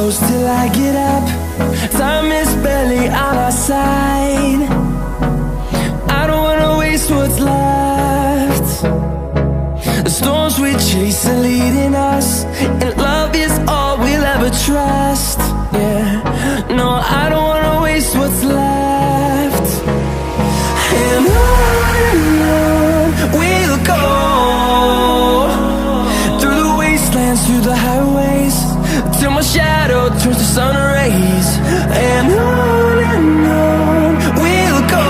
close till I get up. Time is barely on our side. I don't wanna waste what's left. The storms we chase are leading us, and love is all we'll ever trust. Yeah, no, I don't wanna waste what's left. And on we'll go, through the wastelands, through the highways, till my shadow turns to sun rays. And on we'll go,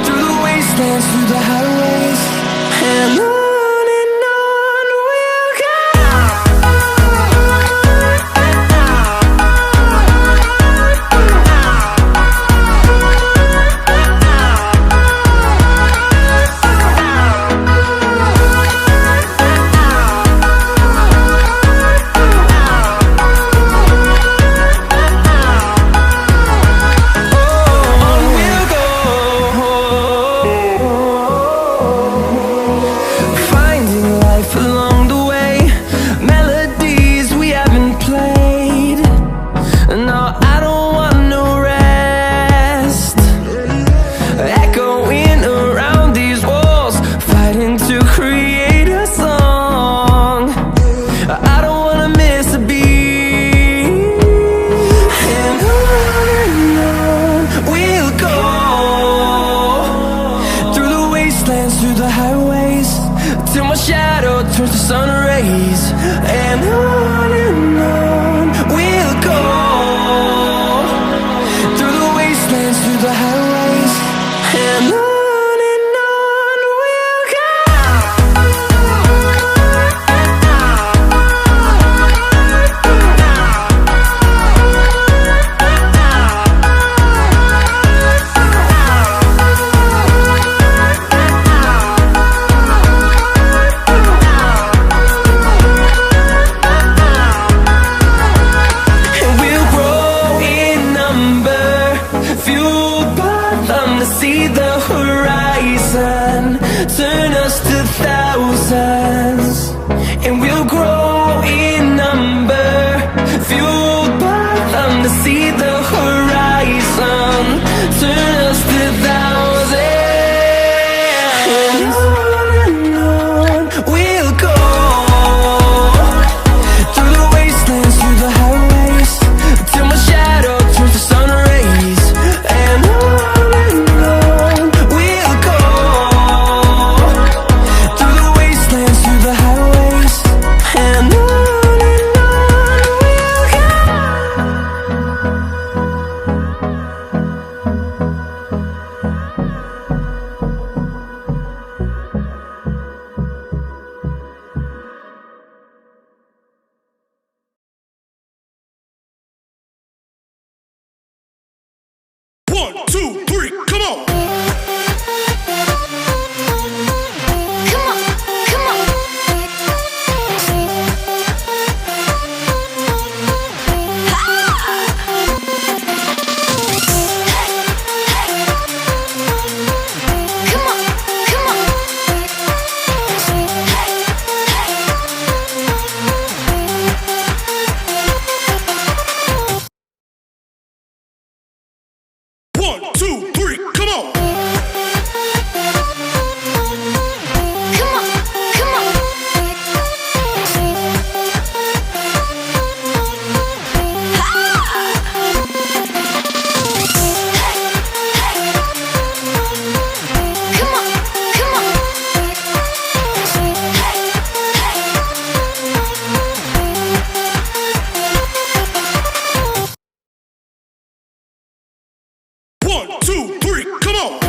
through the wastelands, through the highways, and on we'll go. Through the highways, till my shadow turns to sun rays. And on we'll go, through the wastelands, through the highways, and on we'll go. See the horizon, turn us to thousands, and we'll grow in number, fueled by them. To see the horizon, turn us to thousands, and on we'll go, through the wastelands, through the highways, till my shadow turns to sun rays. And One, two, three, come on! One, two, three, come on! One, two, three, come on!